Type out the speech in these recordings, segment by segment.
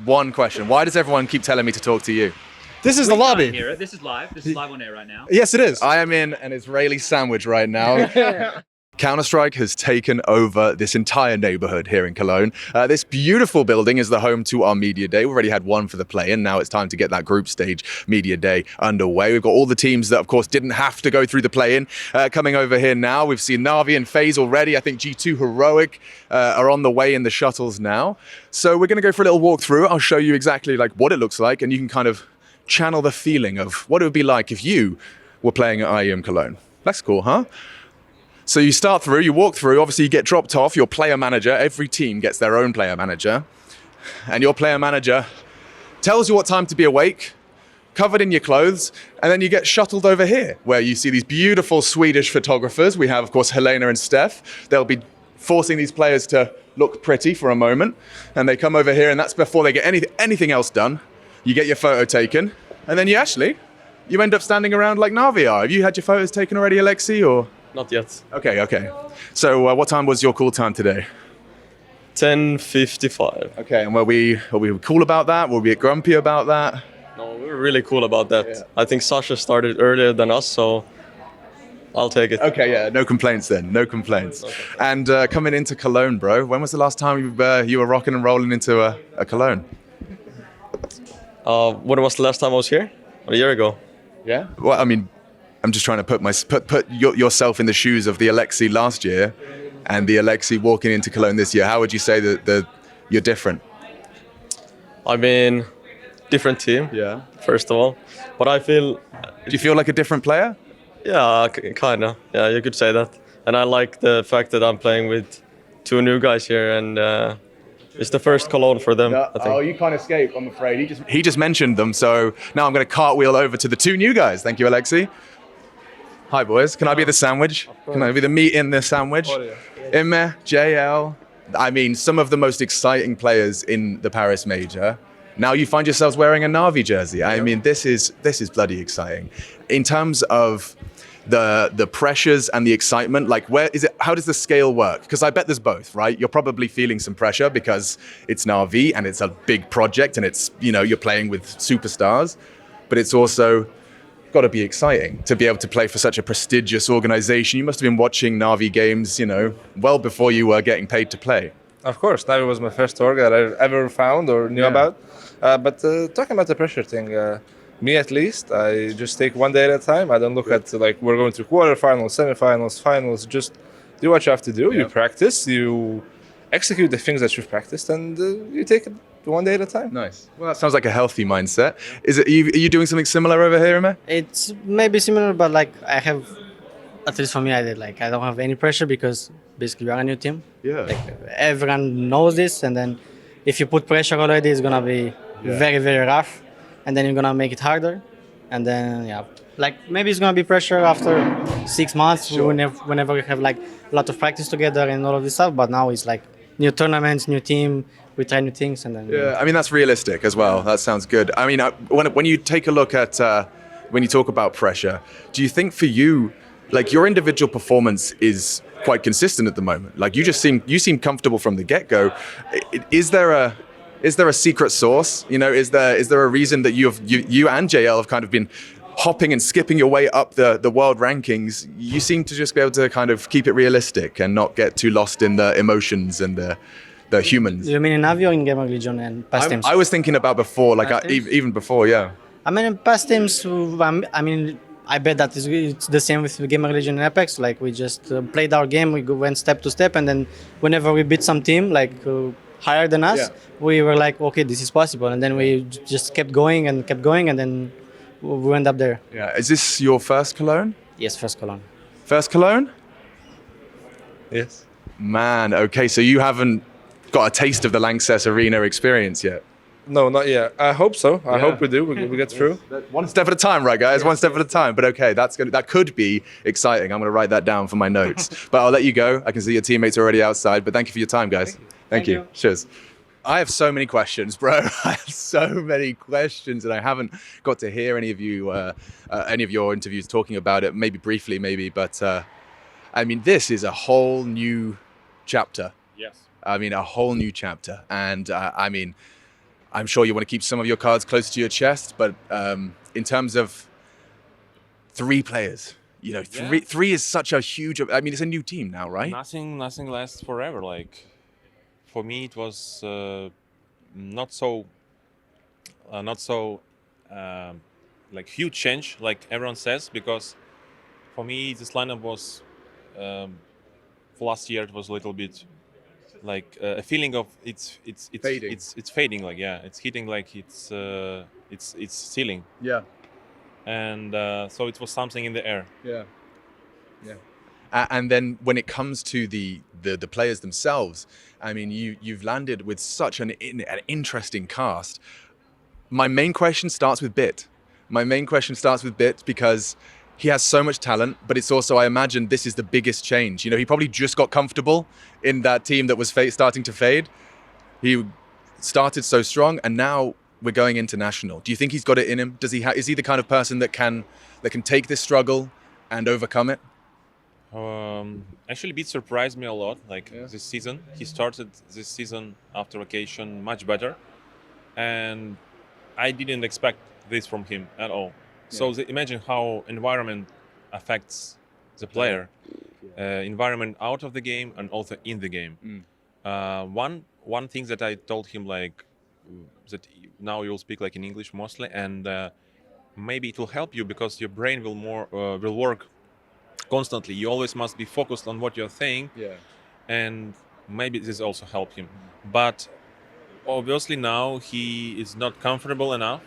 one question. Why does everyone keep telling me to talk to you? This is the lobby. Hear it. This is live. This is live on air right now. Yes, it is. I am in an Israeli sandwich right now. Counter-Strike has taken over this entire neighborhood here in Cologne. This beautiful building is the home to our media day. We've already had one for the play-in. Now it's time to get that group stage media day underway. We've got all the teams that, of course, didn't have to go through the play-in coming over here now. We've seen Na'Vi and FaZe already. I think G2 Heroic are on the way in the shuttles now. So we're going to go for a little walkthrough. I'll show you exactly like what it looks like, and you can kind of channel the feeling of what it would be like if you were playing at IEM Cologne. That's cool, huh? So you start through, you walk through, obviously you get dropped off, your player manager, every team gets their own player manager, and your player manager tells you what time to be awake, covered in your clothes, and then you get shuttled over here, where you see these beautiful Swedish photographers. We have, of course, Helena and Steph. They'll be forcing these players to look pretty for a moment, and they come over here, and that's before they get anything else done. You get your photo taken, and then you end up standing around like Na'Vi are. Have you had your photos taken already, Alexi, or...? Not yet. Okay. So what time was your call time today? 10:55. Okay, and were we cool about that? Were we grumpy about that? No, we were really cool about that. Yeah. I think Sasha started earlier than us, so I'll take it. Okay, yeah, no complaints then, no complaints. And coming into Cologne, bro, when was the last time you were rocking and rolling into a Cologne? When was the last time I was here? A year ago. Yeah? Well, I mean, I'm just trying to put yourself in the shoes of the Alexi last year and the Alexi walking into Cologne this year. How would you say that you're different? I mean, different team. Yeah. First of all, but I feel. Do you feel like a different player? Yeah, kinda. Yeah, you could say that. And I like the fact that I'm playing with two new guys here, and it's the first Cologne for them. I think. Oh, you can't escape, I'm afraid. He just mentioned them, so now I'm going to cartwheel over to the two new guys. Thank you, Alexi. Hi, boys. Can I be the sandwich? Can I be the meat in the sandwich? IEM, JL. I mean, some of the most exciting players in the Paris major. Now you find yourselves wearing a Na'Vi jersey. I mean, this is bloody exciting. In terms of the pressures and the excitement, like how does the scale work? Because I bet there's both, right? You're probably feeling some pressure because it's Na'Vi and it's a big project and it's, you're playing with superstars, but it's also got to be exciting to be able to play for such a prestigious organization. You must have been watching Na'Vi games, well before you were getting paid to play. Of course, Na'Vi was my first org that I ever found or knew about. But talking about the pressure thing, me at least, I just take one day at a time. I don't look at we're going to quarterfinals, semifinals, finals. Just do what you have to do. You practice, you execute the things that you've practiced, and you take it one day at a time. Nice. Well, that sounds like a healthy mindset. Are you doing something similar over here, Ime? It's maybe similar, but I have, at least for me, I don't have any pressure because basically we are a new team. Yeah. Everyone knows this, and then if you put pressure already, it's gonna be very, very rough, and then you're gonna make it harder, and then maybe it's gonna be pressure after 6 months whenever we have a lot of practice together and all of this stuff. But now it's new tournaments, new team. We try new things, and then I mean that's realistic as well. That sounds good. I mean, when you take a look at when you talk about pressure, do you think for you, your individual performance is quite consistent at the moment? You seem comfortable from the get-go. Is there a secret sauce? Is there a reason that you and JL have kind of been hopping and skipping your way up the world rankings? You seem to just be able to kind of keep it realistic and not get too lost in the emotions and the humans. You mean in Na'Vi or in Gamer Legion and past teams? I was thinking about before, even before, yeah. I mean, in past teams, I bet that it's the same with Gamer Legion and Apex. We just played our game, we went step to step, and then whenever we beat some team higher than us, we were okay, this is possible, and then we just kept going, and then we end up there. Yeah. Is this your first Cologne? Yes, first Cologne. First Cologne? Yes. Man, okay, so you haven't got a taste of the Lanxess Arena experience yet? No, not yet. I hope so. I hope we do. We get through. One step at a time, right, guys? One step at a time. But okay, that could be exciting. I'm going to write that down for my notes. But I'll let you go. I can see your teammates are already outside. But thank you for your time, guys. Thank you. Cheers. I have so many questions, bro. I have so many questions, and I haven't got to hear any of your interviews talking about it. Maybe briefly, but I mean, this is a whole new chapter. Yes. I mean, a whole new chapter, and I mean, I'm sure you want to keep some of your cards close to your chest, but in terms of 3 players, you know, three is such a huge. I mean, it's a new team now, right? Nothing lasts forever. Like for me, it was not so like huge change, like everyone says, because for me this lineup was for last year it was a little bit like a feeling of it's Fading. it's fading, like it's hitting like it's ceiling, Yeah. and so it was something in the air. Yeah. Yeah. And then when it comes to the players themselves, I mean, you've landed with such an interesting cast. My main question starts with Bit. Because he has so much talent, but it's also, I imagine, this is the biggest change. You know, he probably just got comfortable in that team that was starting to fade. He started so strong, and now we're going international. Do you think he's got it in him? Is he the kind of person that can take this struggle and overcome it? Actually, Beat surprised me a lot. This season, he started this season after vacation much better, and I didn't expect this from him at all. So imagine how environment affects the player, environment out of the game and also in the game. One thing that I told him, like, that now you'll speak like in English mostly, and maybe it will help you because your brain will work constantly. You always must be focused on what you're saying, and maybe this also helped him. But obviously now he is not comfortable enough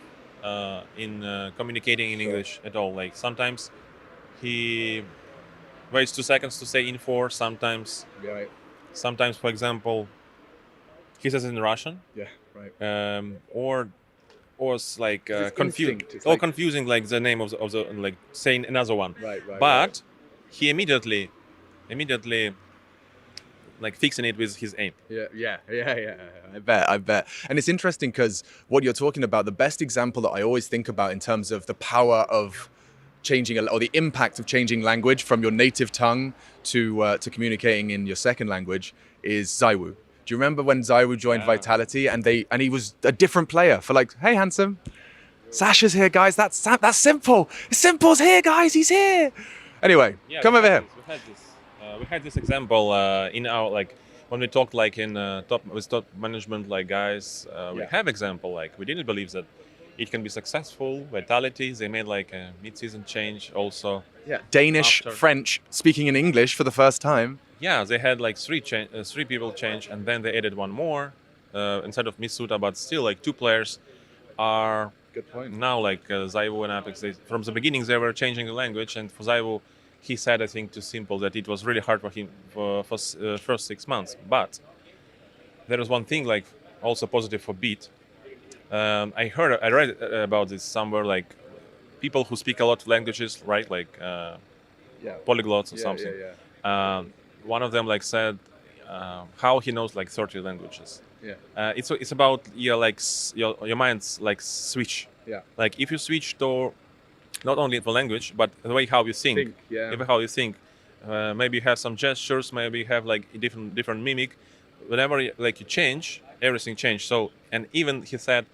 in communicating in English at all. Like sometimes he waits 2 seconds to say info. Sometimes, for example, he says it in Russian. Or it's like confusing. Confusing, like the name of the like saying another one. But he immediately like fixing it with his aim. Yeah. I bet. And it's interesting because what you're talking about, the best example that I always think about in terms of the power of changing or the impact of changing language from your native tongue to communicating in your second language is Zaiwu. Do you remember when Zaiwu joined Vitality and he was a different player for like, hey, handsome, Sasha's here, guys. That's Simple. Simple's here, guys. He's here. Anyway, come over here. We had this example in our, like, when we talked like in top management, like guys, we have example, like we didn't believe that it can be successful. Vitality, they made like a mid-season change also. Danish, French, speaking in English for the first time. They had like three people change, and then they added one more instead of Misuta, but still like 2 players are now like Zaiwu and Apex. From the beginning they were changing the language, and for Zaiwu, he said, I think, to Simple that it was really hard for him for first 6 months. But there is one thing, like also positive for Beat. I read about this somewhere, like people who speak a lot of languages, right? Like polyglots or something. One of them like said how he knows like 30 languages. It's about your mind's like switch. Like if you switch to not only the language, but the way how you think. How you think. Maybe you have some gestures, maybe you have like a different mimic. Whenever like you change, everything changes. So, and even he said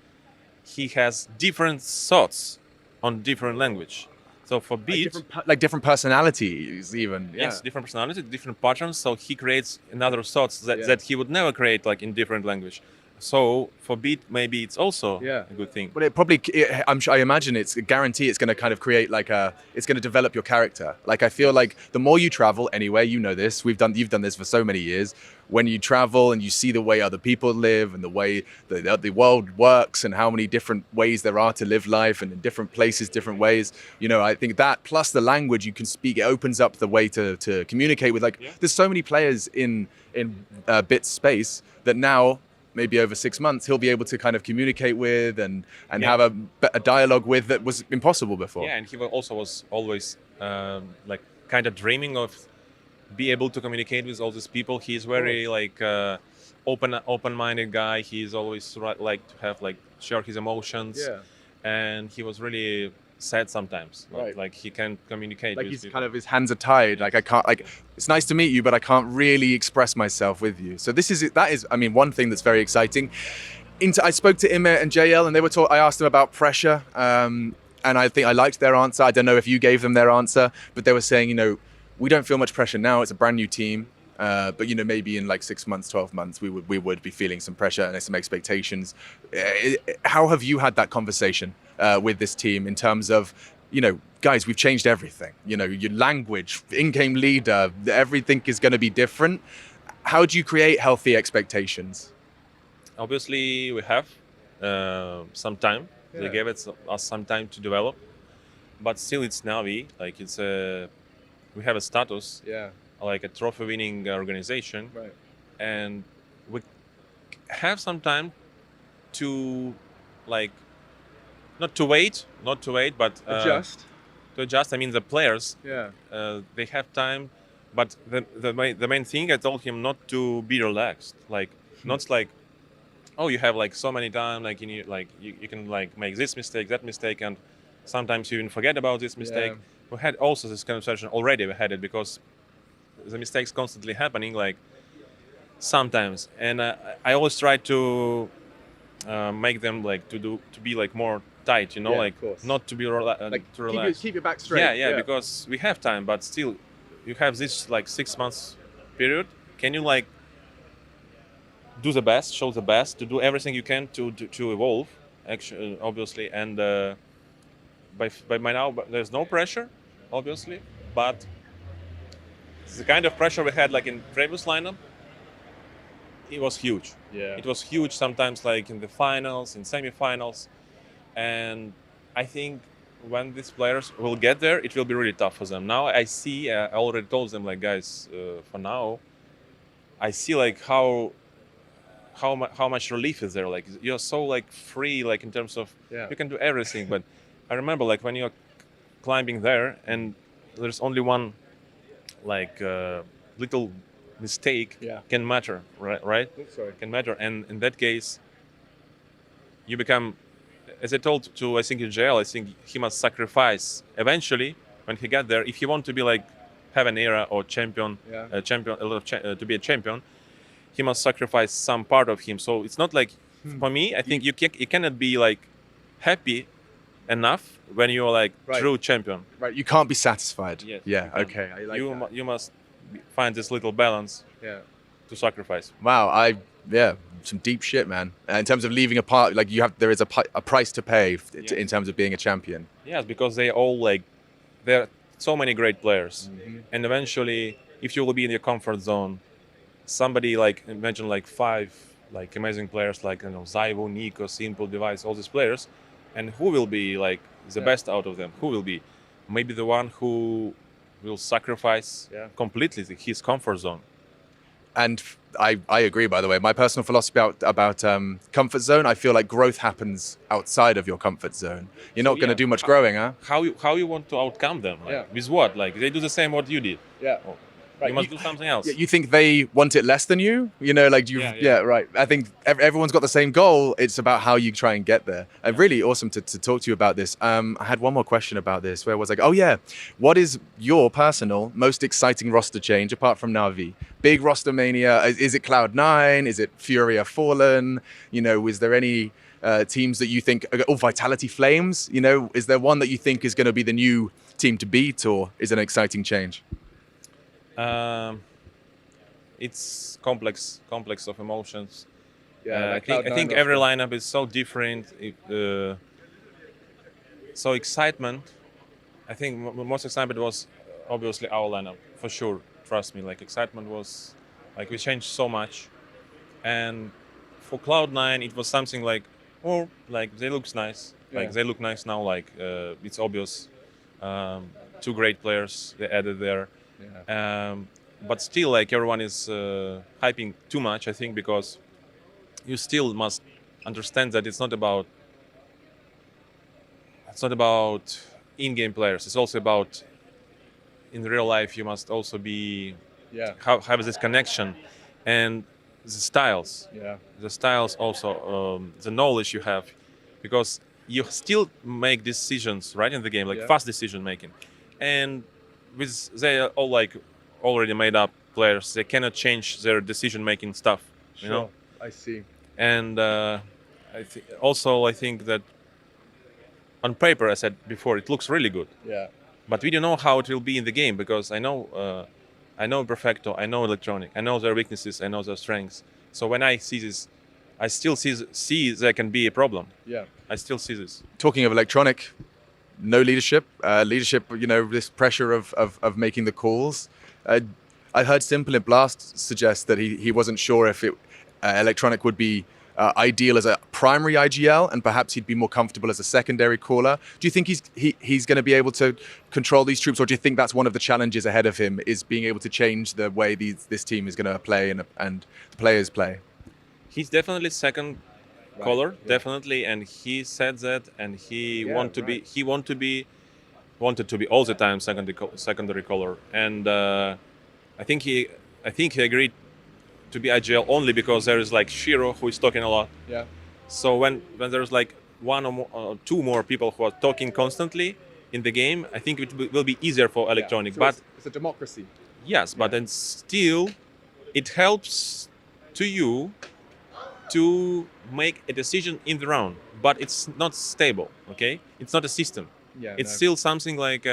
he has different thoughts on different language. So for Beat, different personalities, even. Yes, different personalities, different patterns. So he creates another thoughts that he would never create like in different language. So for Beat, maybe it's also a good thing. But I imagine it's a guarantee. It's going to kind of create it's going to develop your character. Like I feel like the more you travel anyway, you know this. You've done this for so many years. When you travel and you see the way other people live and the way the world works and how many different ways there are to live life and in different places, different ways. You know, I think that plus the language you can speak, it opens up the way to communicate with. There's so many players in Bit's space that now, maybe over 6 months, he'll be able to kind of communicate with and have a dialogue with that was impossible before. And he also was always like kind of dreaming of be able to communicate with all these people. He's very like open-minded guy. He's always like to have like share his emotions. And he was really sad sometimes. Like he can't communicate. Like he's kind of, his hands are tied. Like I can't, like, it's nice to meet you, but I can't really express myself with you. So that is, I mean, one thing that's very exciting. I spoke to Ime and JL, and I asked them about pressure, and I think I liked their answer. I don't know if you gave them their answer, but they were saying, we don't feel much pressure now. It's a brand new team, but maybe in like 6 months, 12 months, we would be feeling some pressure and some expectations. How have you had that conversation with this team in terms of, guys, we've changed everything. Your language, in-game leader, everything is going to be different. How do you create healthy expectations? Obviously, we have some time. Yeah. They gave us some time to develop, but still, it's Navi. Like we have a status, Yeah. like a trophy-winning organization, Right. and we have some time to, like, not to wait, but to adjust. I mean, the players, Yeah. they have time, but the main thing, I told him not to be relaxed. Like, not like, oh, you have like so many time, like you can like make this mistake, that mistake, and sometimes you even forget about this mistake. Yeah. We had also this conversation already. We had it because the mistakes constantly happening, like sometimes, and I always try to make them like to be like more tight, Yeah, like of course. not to be to relax. Keep your back straight. Yeah, because we have time, but still, you have this like 6 months period. Can you like do the best, show the best, to do everything you can to evolve, actually, obviously, and by now there's no pressure, obviously, but the kind of pressure we had like in previous lineup, it was huge. Yeah. It was huge sometimes, like in the finals, in semifinals, and I think when these players will get there, it will be really tough for them. Now I see, I already told them, like, guys, for now, I see like how much relief is there. Like, you're so like free, like in terms of you can do everything. But I remember like when you're climbing there and there's only one like little mistake can matter, right? Sorry. Can matter, and in that case, you become, as I told to I think JL, I think he must sacrifice eventually when he get there if he want to be like have an era or champion, to be a champion. He must sacrifice some part of him. So it's not like, for me, I think you cannot be like happy enough when you're like true champion. Right. You can't be satisfied. Yes. Yeah. Okay. I like that. You must find this little balance to sacrifice. Wow. Some deep shit, man. In terms of leaving a part, like there is a price to pay in terms of being a champion. Yes, because they all like, there are so many great players, and eventually, if you will be in your comfort zone, somebody like, imagine like 5 like amazing players like Zaivo, Nico, Simple, Device, all these players, and who will be like the best out of them? Who will be maybe the one who will sacrifice completely his comfort zone? And I agree, by the way. My personal philosophy about comfort zone, I feel like growth happens outside of your comfort zone. You're not going to do much growing, huh? How you want to outcome them? Like, with what? Like, they do the same what you did. Yeah. Oh, you must do something else. You think they want it less than you? Right. I think everyone's got the same goal. It's about how you try and get there. Really awesome to talk to you about this. I had one more question about this. Where was I? Oh yeah, what is your personal most exciting roster change apart from Navi? Big roster mania. Is it Cloud9? Is it Furia Fallen? Is there any teams that you think? Oh, Vitality Flames. Is there one that you think is going to be the new team to beat, or is it an exciting change? It's complex of emotions. Yeah, I think every lineup is so different. So excitement. I think most excitement was obviously our lineup, for sure. Trust me. Like, excitement was like, we changed so much, and for Cloud9 it was something like, oh, like they look nice. Like they look nice now. Like it's obvious. 2 great players they added there. But still, like, everyone is hyping too much, I think, because you still must understand that it's not about in-game players. It's also about, in real life, you must also be have this connection, and the styles. The styles also, the knowledge you have, because you still make decisions right in the game, like fast decision making, and they are all like already made up players. They cannot change their decision making stuff. You know. I see. And I think that on paper, I said before, it looks really good. Yeah. But we don't know how it will be in the game because I know Perfecto, I know Electronic, I know their weaknesses, I know their strengths. So when I see this, I still see there can be a problem. Yeah. I still see this. Talking of Electronic, no leadership. Leadership, this pressure of making the calls. I heard Simple in Blast suggest that he wasn't sure if Electronic would be ideal as a primary IGL, and perhaps he'd be more comfortable as a secondary caller. Do you think he's going to be able to control these troops, or do you think that's one of the challenges ahead of him, is being able to change the way this team is going to play and the players play? He's definitely second caller, definitely, and he said that, and he wanted to be all the time secondary caller, and I think he agreed to be IGL only because there is like Shiro who is talking a lot. Yeah. So when there's like one or more, two more people who are talking constantly in the game, I think it will be easier for Electronic. So but it's a democracy. yes, but then still, it helps to you to make a decision in the round, but it's not stable. Okay, it's not a system. Yeah. It's still something like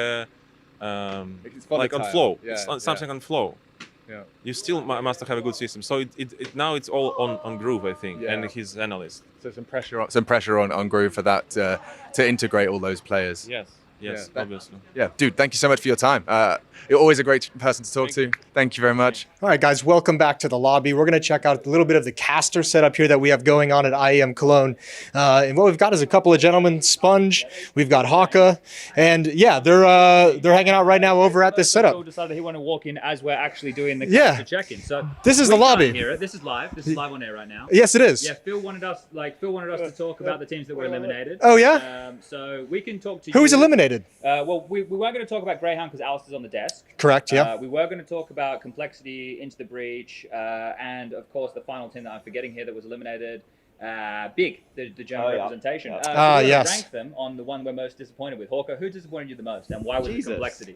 like on flow. Yeah, It's something on flow. Yeah. You still must have a good system. So now it's all on Groove, I think, Yeah. and his analyst. So some pressure on Groove for that to integrate all those players. Yes, Yeah. obviously. Yeah, dude, thank you so much for your time. You're always a great person to talk to. Thank you very much. All right, guys, welcome back to the lobby. We're going to check out a little bit of the caster setup here that we have going on at IEM Cologne. And what we've got is a couple of gentlemen, Sponge, we've got Haka, and yeah, they're hanging out right now over at this setup. Phil decided he wanted to walk in as we're actually doing the Yeah. check-in. So This is the we can't lobby. hear it. This is live. This is live on air right now. Yes, it is. Yeah, Phil wanted us to talk about the teams that were eliminated. Oh, yeah? So we can talk to Who you. was eliminated? Well, we weren't going to talk about Greyhound because Alistair's on the desk. Correct, yeah. We were going to talk about Complexity, Into the Breach, and of course the final team that I'm forgetting here that was eliminated, Big, the German representation. yes. We're gonna rank them on the one we're most disappointed with. Hawker, who disappointed you the most, and why was it Complexity?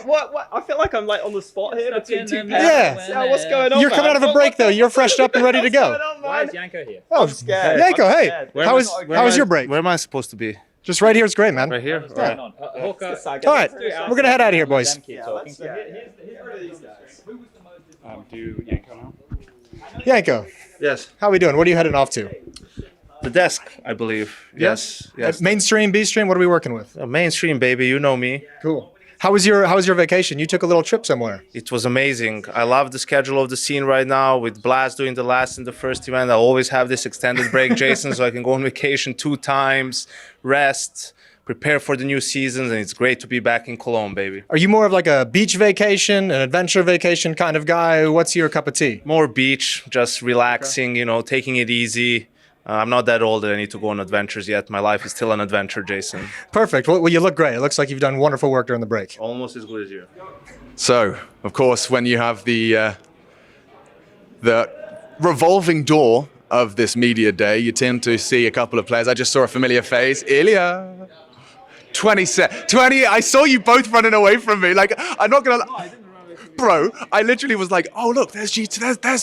What? I feel like I'm like on the spot here between two Yeah. pairs. Yeah, what's going on? You're coming out of a break, though. You're freshed up and ready to go. Why is Yanko here? Oh, scared. Yanko, I'm hey. scared. How was your break? Where am I supposed to be? Just right here is great, man. Right here? What's going on? Hawker, All right, we're going to head out of here, boys. keep talking. So here's where these guys. Who was the most Do Yanko now? Yanko, Yes. how we doing? What are you heading off to? The desk, I believe. Yes. Mainstream, B-stream, what are we working with? Mainstream, baby. You know me. Cool. How was your vacation? You took a little trip somewhere. It was amazing. I love the schedule of the scene right now with Blast doing the last and the first event. I always have this extended break, Jason, so I can go on vacation 2 times, rest, prepare for the new seasons, and it's great to be back in Cologne, baby. Are you more of like a beach vacation, an adventure vacation kind of guy? What's your cup of tea? More beach, just relaxing, taking it easy. I'm not that old that I need to go on adventures yet. My life is still an adventure, Jason. Perfect. Well, you look great. It looks like you've done wonderful work during the break. Almost as good as you. So, of course, when you have the revolving door of this media day, you tend to see a couple of players. I just saw a familiar face, Ilya. 20. I saw you both running away from me. Like, I'm not gonna. Bro, I literally was like, oh look, there's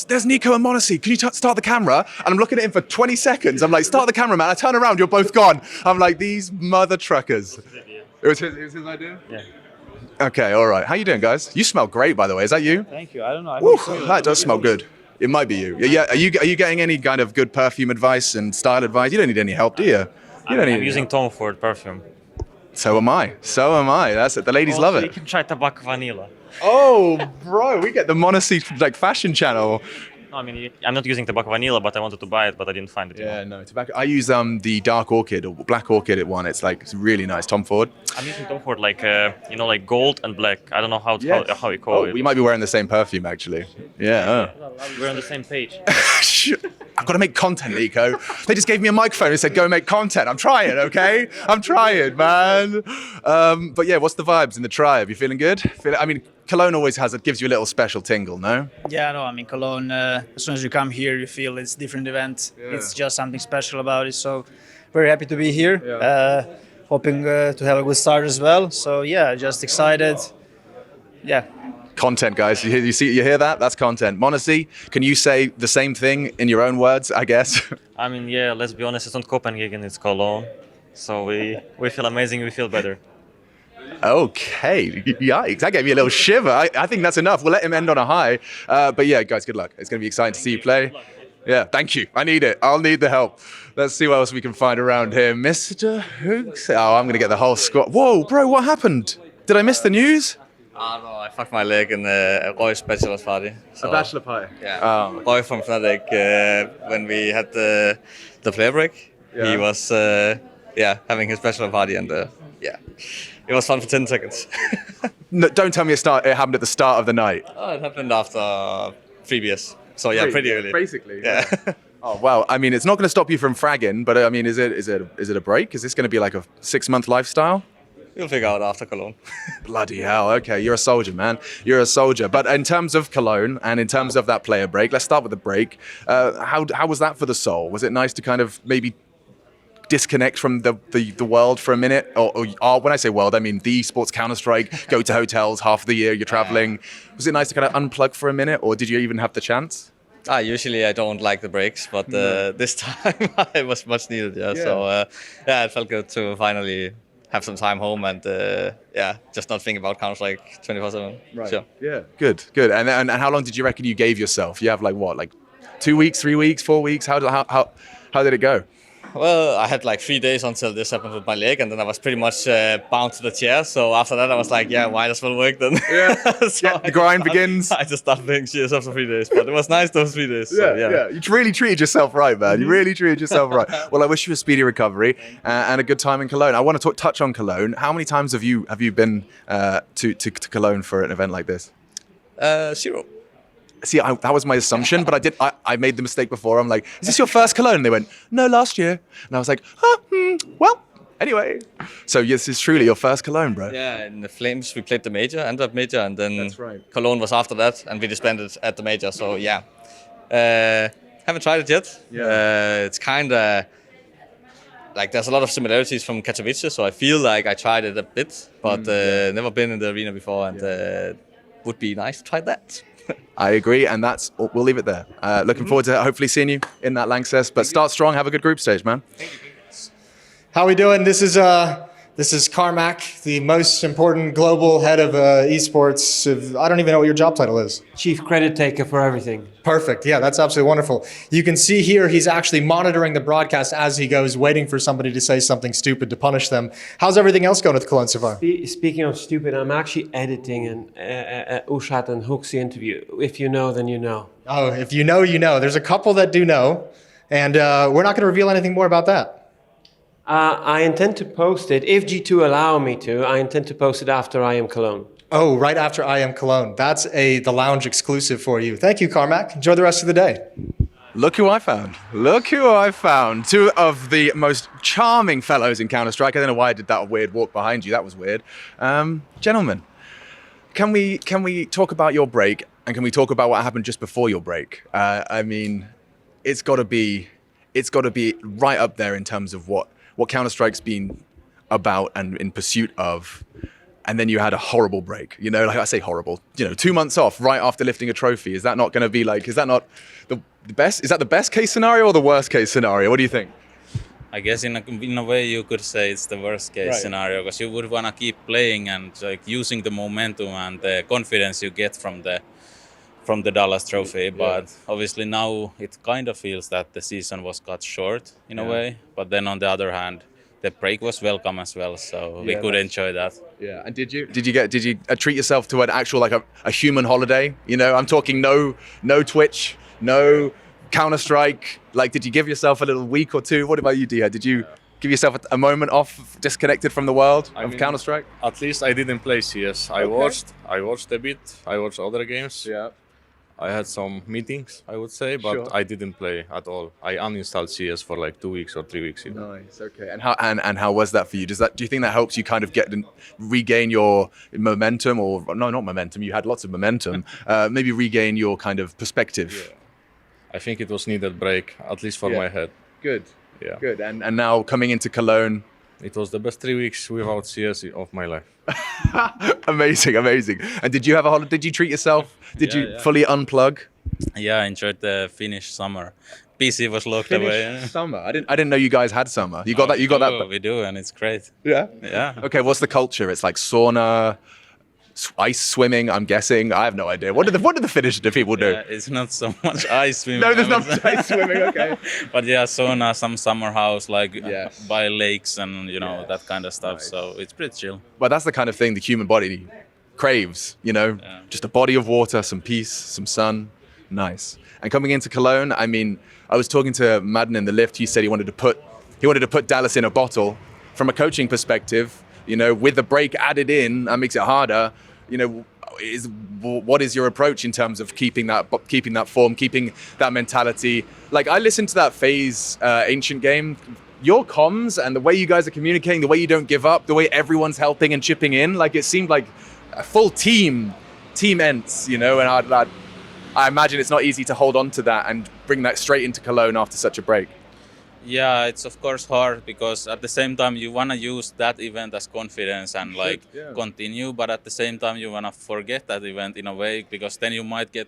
there's Nico and Monacy. Can you start the camera? And I'm looking at him for 20 seconds. I'm like, start the camera, man. I turn around, you're both gone. I'm like, these mother truckers. It was his idea? Yeah. Okay, all right. How you doing, guys? You smell great, by the way. Is that you? Thank you. I don't know. Woo, that does smell good. It might be you. Yeah. Are you getting any kind of good perfume advice and style advice? You don't need any help, do you? I'm using Tom Ford perfume. So am I. That's it. The ladies love it. You can try Tobacco Vanilla. Oh, bro, we get the Monacy fashion channel. No, I mean, I'm not using Tobacco Vanilla, but I wanted to buy it, but I didn't find it. Yeah, no, tobacco. I use the dark orchid or black orchid one. It's really nice. Tom Ford. I'm using Tom Ford like gold and black. I don't know how you call Oh, it. we might be wearing the same perfume actually. Yeah. We're on the same page. I've got to make content, Nico. They just gave me a microphone and said, go make content. I'm trying, okay? I'm trying, man. But yeah, what's the vibes in the tribe? You feeling good? Cologne always gives you a little special tingle, no? Yeah, no, I mean, Cologne, as soon as you come here, you feel it's a different event. Yeah. It's just something special about it. So very happy to be here. Yeah. Hoping to have a good start as well. So yeah, just excited. Yeah. Content, guys. You hear that? That's content. Monacy, can you say the same thing in your own words, I guess? I mean, yeah, let's be honest, it's not Copenhagen, it's Cologne. So we feel amazing, we feel better. Okay, yikes, that gave me a little shiver. I think that's enough. We'll let him end on a high. But yeah, guys, good luck. It's going to be exciting to see you play. Yeah, thank you. I need it. I'll need the help. Let's see what else we can find around here. Mr. Hooks. Oh, I'm going to get the whole squad. Whoa, bro, what happened? Did I miss the news? No, I fucked my leg in Roy's bachelor party. So, A bachelor party? Yeah. Roy from Fnatic, when we had the player break, he was having his bachelor party, and it was fun for 10 seconds. No, don't tell me it happened at the start of the night. Oh, it happened after 3 beers. So yeah, pretty early. Basically. Yeah. Oh wow. I mean, it's not going to stop you from fragging, but I mean, is it a break? Is this going to be like a 6-month lifestyle? We'll figure out after Cologne. Bloody hell. Okay, you're a soldier, man. You're a soldier. But in terms of Cologne and in terms of that player break, let's start with the break. How was that for the soul? Was it nice to kind of maybe disconnect from the world for a minute? Or when I say world, I mean the esports Counter-Strike, go to hotels half the year, you're traveling. Was it nice to kind of unplug for a minute, or did you even have the chance? Usually I don't like the breaks, but this time it was much needed. Yeah. So it felt good to finally have some time home and just not think about Counter-Strike 24/7. Right. Sure. Yeah. Good. And how long did you reckon you gave yourself? You have like 2 weeks, 3 weeks, 4 weeks? How did it go? Well, I had like 3 days until this happened with my leg, and then I was pretty much bound to the chair. So after that, I was like, might as well work then. Yeah. The grind begins. I just started playing CS after 3 days, but it was nice those 3 days. So, yeah. You really treated yourself right, man. You really treated yourself right. Well, I wish you a speedy recovery and a good time in Cologne. I want to touch on Cologne. How many times have you been to Cologne for an event like this? 0. See, that was my assumption, but I made the mistake before. I'm like, is this your first Cologne? And they went, no, last year. And I was like, well, anyway. So this is truly your first Cologne, bro. Yeah, in the Flames, we played the major, Antwerp major, and then That's right. Cologne was after that, and we disbanded at the major. So yeah, haven't tried it yet. Yeah. It's kind of like there's a lot of similarities from Katowice, so I feel like I tried it a bit, but never been in the arena before, and would be nice to try that. I agree, and we'll leave it there. Looking forward to hopefully seeing you in that Lanxess. But start strong, have a good group stage, man. How we doing? This is Carmack, the most important global head of esports. I don't even know what your job title is. Chief credit taker for everything. Perfect. Yeah, that's absolutely wonderful. You can see here he's actually monitoring the broadcast as he goes, waiting for somebody to say something stupid to punish them. How's everything else going with Cologne so far? Speaking of stupid, I'm actually editing an Ushat and Hooksy interview. If you know, then you know. Oh, if you know, you know. There's a couple that do know, and we're not going to reveal anything more about that. I intend to post it, if G2 allow me to, I intend to post it after IEM Cologne. Oh, right after IEM Cologne. That's the lounge exclusive for you. Thank you, Carmack. Enjoy the rest of the day. Look who I found. Look who I found. Two of the most charming fellows in Counter-Strike. I don't know why I did that weird walk behind you. That was weird. Gentlemen, can we talk about your break, and can we talk about what happened just before your break? I mean, it's got to be right up there in terms of what Counter-Strike's been about and in pursuit of. And then you had a horrible break, like I say horrible, 2 months off right after lifting a trophy. Is that not going to be is that not the best? Is that the best case scenario or the worst case scenario? What do you think? I guess in a way you could say it's the worst case scenario, because you would want to keep playing and using the momentum and the confidence you get from the Dallas trophy. But obviously now it kind of feels that the season was cut short in a way. But then on the other hand, the break was welcome as well, so we could enjoy that. Yeah, and did you treat yourself to an actual a human holiday? I'm talking no Twitch, no Counter-Strike. Did you give yourself a little week or two? What about you, Dia? Did you give yourself a moment off, disconnected from the world of Counter-Strike? At least I didn't play CS. I watched a bit. I watched other games. Yeah. I had some meetings, I would say, but I didn't play at all. I uninstalled CS for 2 weeks or 3 weeks. Nice. Okay. And how was that for you? Do you think that helps you kind of regain your momentum, or no, not momentum? You had lots of momentum. Maybe regain your kind of perspective. Yeah. I think it was needed break, at least for my head. Good. Yeah. Good. And now coming into Cologne, It was the best 3 weeks without CS of my life. Amazing, amazing. And did you have a holiday? Did you treat yourself? Did you fully unplug? Yeah, I enjoyed the Finnish summer. PC was locked away. Summer. I didn't know you guys had summer. You got that. You got that. We do, and it's great. Yeah. Yeah. Okay. What's the culture? It's like sauna, ice swimming. I'm guessing. I have no idea. What did the Finnish people do? Yeah, it's not so much ice swimming. No, there's not much ice swimming. Okay. But yeah, sauna, some summer house, like by lakes and that kind of stuff. So it's pretty chill. Well, that's the kind of thing the human body craves. Just a body of water, some peace, some sun. Nice. And coming into Cologne, I mean, I was talking to Madden in the lift. He said he wanted to put Dallas in a bottle. From a coaching perspective, with the break added in, that makes it harder. What is your approach in terms of keeping that form, keeping that mentality? Like, I listened to that FaZe Ancient game. Your comms and the way you guys are communicating, the way you don't give up, the way everyone's helping and chipping in, like it seemed like a full team ENCE, and I imagine it's not easy to hold on to that and bring that straight into Cologne after such a break. Yeah, it's of course hard because at the same time you want to use that event as confidence and continue, but at the same time you want to forget that event in a way because then you might get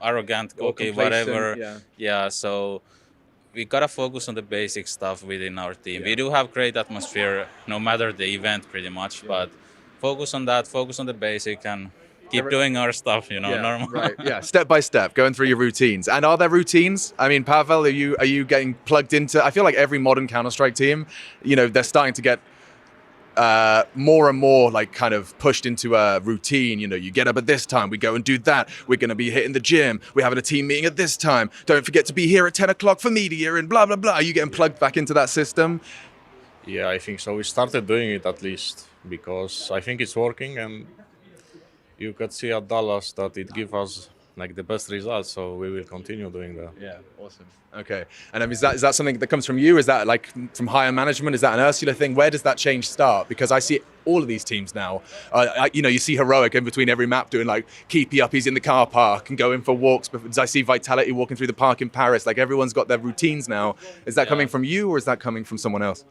arrogant, okay, whatever. Yeah, so we gotta focus on the basic stuff within our team. We do have great atmosphere no matter the event pretty much, but focus on that, focus on the basic and keep doing our stuff, normal. Right. Yeah. Step by step, going through your routines. And are there routines? I mean, Pavel, are you getting plugged into? I feel like every modern Counter-Strike team, they're starting to get more and more like kind of pushed into a routine. You get up at this time, we go and do that. We're going to be hitting the gym. We're having a team meeting at this time. Don't forget to be here at 10 o'clock for media and blah, blah, blah. Are you getting plugged back into that system? Yeah, I think so. We started doing it at least because I think it's working and you could see at Dallas that it gives us like the best results, so we will continue doing that. Yeah, awesome. Okay, and is that something that comes from you? Is that like from higher management? Is that an Ursula thing? Where does that change start? Because I see all of these teams now. You see Heroic in between every map doing like keepy up. He's in the car park and going for walks. I see Vitality walking through the park in Paris. Like everyone's got their routines now. Is that coming from you or is that coming from someone else?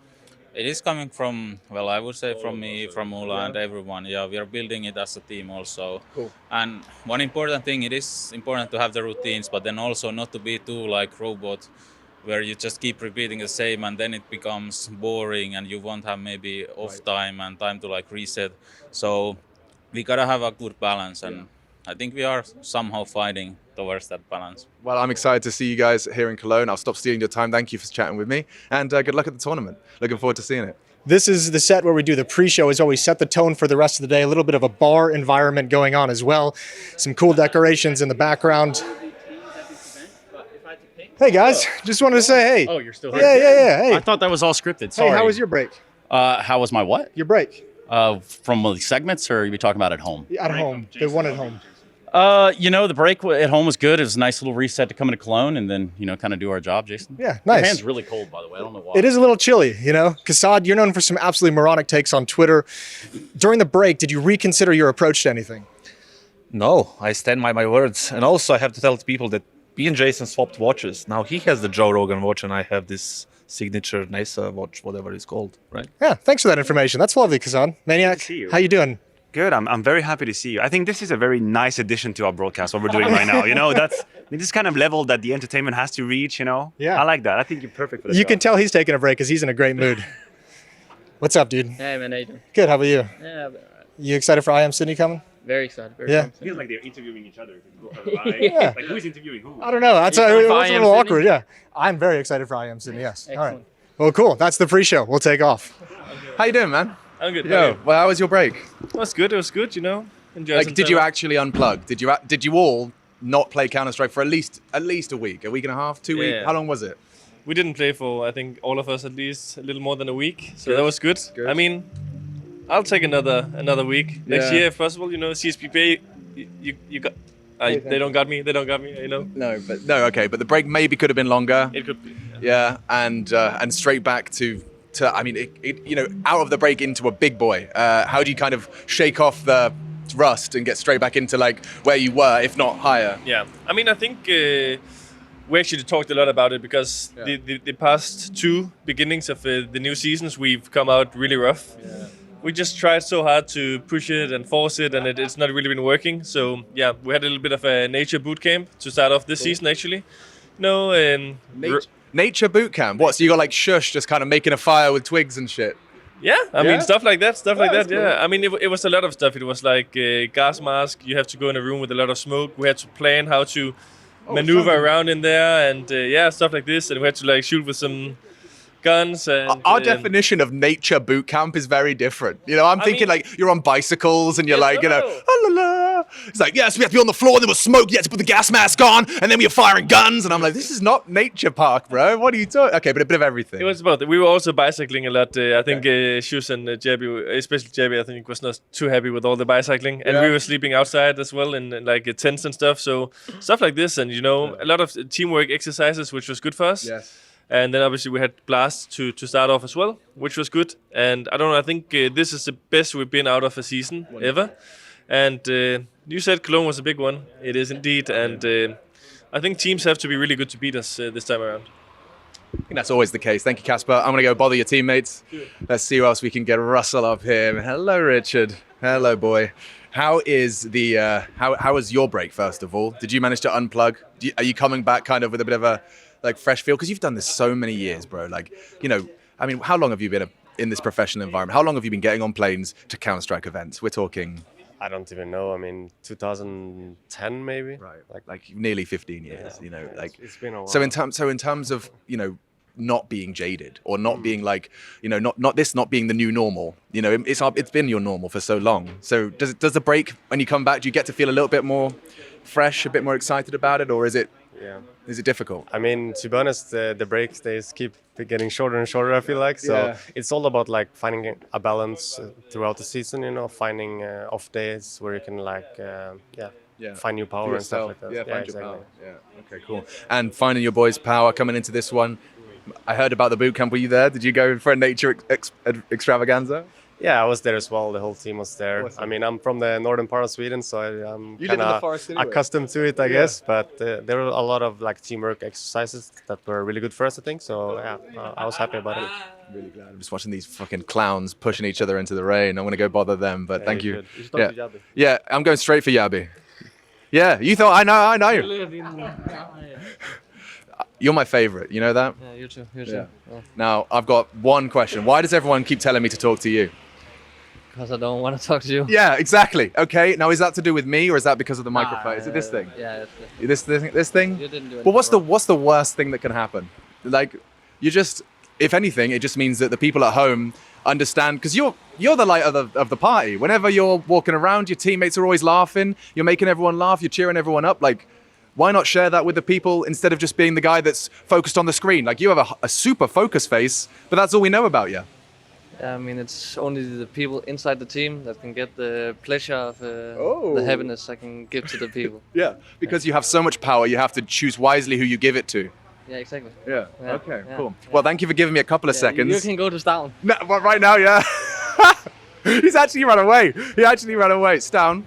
It is coming from, well, I would say from me, from Ula and everyone. Yeah, we are building it as a team also. Cool. And one important thing, it is important to have the routines, but then also not to be too like robot, where you just keep repeating the same and then it becomes boring and you won't have maybe off time and time to like reset. So we gotta have a good balance and I think we are somehow fighting towards that balance. Well, I'm excited to see you guys here in Cologne. I'll stop stealing your time. Thank you for chatting with me and good luck at the tournament. Looking forward to seeing it. This is the set where we do the pre-show as always, set the tone for the rest of the day. A little bit of a bar environment going on as well. Some cool decorations in the background. Hey guys, just wanted to say hey. Oh, you're still here? Yeah. Hey. I thought that was all scripted. Sorry. Hey, how was your break? How was my what? Your break. From the segments, or are you talking about at home? At home. The one at home. The break at home was good. It was a nice little reset to come into Cologne and then, kind of do our job, Jason. Yeah, nice. Your hand's really cold, by the way. I don't know why. It is a little chilly, Kassad, you're known for some absolutely moronic takes on Twitter. During the break, did you reconsider your approach to anything? No, I stand by my words. And also I have to tell people that me and Jason swapped watches. Now he has the Joe Rogan watch and I have this signature NEO watch, whatever it's called, right? Yeah, thanks for that information. That's lovely, Kassad. Maniac, how you doing? Good. I'm very happy to see you. I think this is a very nice addition to our broadcast, what we're doing right now. This is kind of level that the entertainment has to reach, Yeah. I like that. I think you're perfect for this. You can tell he's taking a break because he's in a great mood. What's up, dude? Hey, man. How you doing? Good. How about you? Yeah, I've been all right. You excited for IEM Sydney coming? Very excited. Very Yeah. pumped. Feels like they're interviewing each other. Yeah. Like who's interviewing who? I don't know. That's it was a little awkward. Yeah. I'm very excited for IEM Sydney. Yes. Excellent. All right. Well, cool. That's the pre-show. We'll take off. How you doing, man? I'm good. Yo, well, how was your break? It was good. Enjoy Like, did you actually unplug? Did you all not play Counter-Strike for at least a week and a half, 2 weeks? How long was it? We didn't play for, I think, all of us at least a little more than a week. So that was good. Good. I mean, I'll take another week. Next year, if possible, CSPP, you got... they don't got me, No, okay, but the break maybe could have been longer. It could be. Yeah, and straight back to I mean, out of the break into a big boy. How do you kind of shake off the rust and get straight back into like where you were, if not higher? Yeah, I mean, I think we actually talked a lot about it because the past 2 beginnings of the new seasons, we've come out really rough. Yeah. We just tried so hard to push it and force it, and it's not really been working. So yeah, we had a little bit of a nature boot camp to start off this season actually. No, nature boot camp. What? So you got like shush, just kind of making a fire with twigs and shit. Yeah, I mean stuff like that. Cool. Yeah, I mean it was a lot of stuff. It was like gas mask. You have to go in a room with a lot of smoke. We had to plan how to maneuver around in there, and stuff like this. And we had to like shoot with some guns. And our definition of nature boot camp is very different. You know, I'm thinking like you're on bicycles and you're like, you know, la la. It's like, yes, we have to be on the floor, and then we'll smoke. You have to put the gas mask on, and then we are firing guns. And I'm like, this is not nature park, bro. What are you talking? Okay, but a bit of everything. It was both. We were also bicycling a lot. I think Shus and Jabby, especially Jabby, I think was not too happy with all the bicycling, and we were sleeping outside as well in like tents and stuff. So stuff like this, and you know, a lot of teamwork exercises, which was good for us. Yes. And then obviously we had blasts to start off as well, which was good. And I don't know, I think this is the best we've been out of a season ever. And you said Cologne was a big one. It is indeed. And I think teams have to be really good to beat us this time around. I think that's always the case. Thank you, Casper. I'm going to go bother your teammates. Let's see who else we can get. Russell up here. Hello, Richard. Hello, boy. How is the how was your break, first of all? Did you manage to unplug? Are you coming back kind of with a bit of a like fresh feel? Because you've done this so many years, bro. Like, you know, I mean, how long have you been in this professional environment? How long have you been getting on planes to Counter-Strike events? We're talking... I don't even know. I mean, 2010 maybe. Right. Like nearly 15 years. You know, like it's been a while. So in terms of, you know, not being jaded or not being like, you know, not being the new normal. You know, it's been your normal for so long. So does the break, when you come back, do you get to feel a little bit more fresh, a bit more excited about it, or is it? Yeah. Is it difficult? I mean, to be honest, the break days keep getting shorter and shorter, I feel like. So it's all about like finding a balance throughout the season, you know, finding off days where you can like, find new power and stuff like that. Yeah, find your power. Yeah, okay, cool. And finding your boys' power coming into this one. I heard about the boot camp. Were you there? Did you go for a nature extravaganza? Yeah, I was there as well. The whole team was there. Awesome. I mean, I'm from the northern part of Sweden, so I'm kind of accustomed to it, I guess. But there were a lot of like teamwork exercises that were really good for us, I think. So yeah, I was happy about it. Really glad. I'm just watching these fucking clowns pushing each other into the rain. I'm gonna go bother them, but thank you. You should talk to Yabi. Yeah, I'm going straight for Yabi. Yeah, you thought I know. You're my favorite. You know that? Yeah, you too. Yeah. Now I've got one question. Why does everyone keep telling me to talk to you? Because I don't want to talk to you. Yeah, exactly. Okay, now is that to do with me or is that because of the microphone? Is it this thing? Yeah, this thing? You didn't do it. Well, what's the worst thing that can happen? Like, if anything, it just means that the people at home understand, because you're the light of the party. Whenever you're walking around, your teammates are always laughing. You're making everyone laugh. You're cheering everyone up. Like, why not share that with the people instead of just being the guy that's focused on the screen? Like, you have a super focus face, but that's all we know about you. I mean, it's only the people inside the team that can get the pleasure of the happiness I can give to the people. Yeah, because you have so much power, you have to choose wisely who you give it to. Yeah, exactly. Yeah. Okay, cool. Well, thank you for giving me a couple of seconds. You can go to Stown. No, well, right now, yeah. He's actually run away. Stown.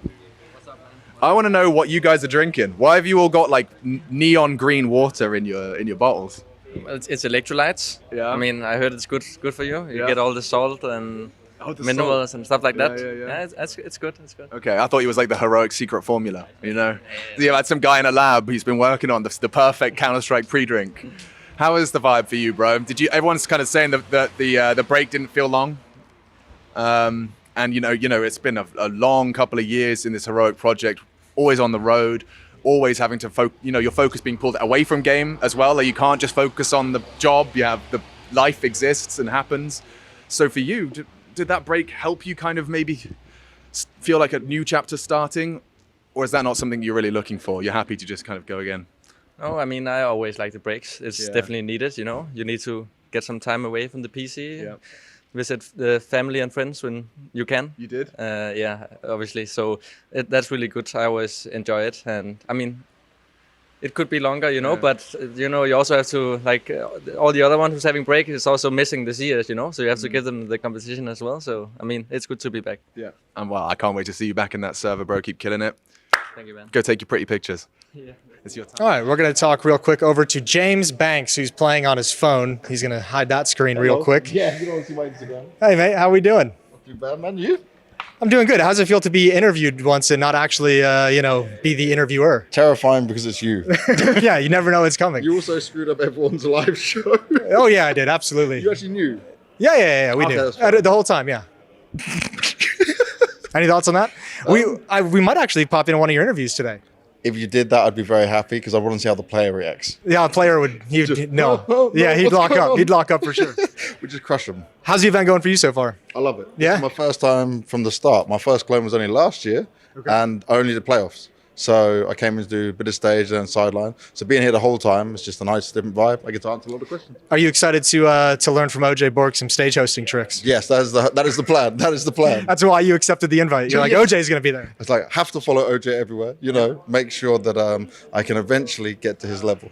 What's up, man? I want to know what you guys are drinking. Why have you all got like neon green water in your bottles? Well, it's electrolytes. Yeah. I mean, I heard it's good for you. You get all the salt and minerals and stuff like that. Yeah, it's good. It's good. Okay, I thought it was like the heroic secret formula. You know, you had some guy in a lab who's been working on the perfect Counter-Strike pre-drink. How is the vibe for you, bro? Everyone's kind of saying that the break didn't feel long. And you know, it's been a long couple of years in this heroic project, always on the road. Always having to your focus being pulled away from game as well. Like, you can't just focus on the job. You have the life exists and happens. So for you, did that break help you kind of maybe feel like a new chapter starting, or is that not something you're really looking for? You're happy to just kind of go again? No, I mean, I always like the breaks. It's definitely needed. You know, you need to get some time away from the PC. Yeah. Visit the family and friends when you can. You did? Yeah, obviously. So that's really good. I always enjoy it. And I mean, it could be longer, you know, but you know, you also have to, like, all the other ones who's having break is also missing the CS, you know, so you have to give them the competition as well. So, I mean, it's good to be back. Yeah. And well, I can't wait to see you back in that server, bro. Keep killing it. Thank you, man. Go take your pretty pictures. Yeah. It's your time. All right, we're going to talk real quick over to James Banks, who's playing on his phone. He's going to hide that screen real quick. Yeah, you don't see my Instagram. Hey, mate, how we doing? Not too bad, man. You? I'm doing good. How does it feel to be interviewed once and not actually, be the interviewer? Terrifying because it's you. Yeah, you never know what's coming. You also screwed up everyone's live show. Oh, yeah, I did. Absolutely. You actually knew? Yeah, we Okay, knew. that's fine. The whole time, yeah. Any thoughts on that? We might actually pop into one of your interviews today. If you did that, I'd be very happy because I want to see how the player reacts. Yeah, a player would, no. Yeah, he'd what's lock going up. on? He'd lock up for sure. We just crush them. How's the event going for you so far? I love it. Yeah? This is my first time from the start. My first Cologne was only last year, and I only did playoffs. So I came in to do a bit of stage and then sideline. So being here the whole time, it's just a nice, different vibe. I get to answer a lot of questions. Are you excited to learn from OJ Bork some stage hosting tricks? Yes, that is the plan. That is the plan. That's why you accepted the invite. You're like, Yeah. OJ's going to be there. It's like, I have to follow OJ everywhere, make sure that I can eventually get to his level.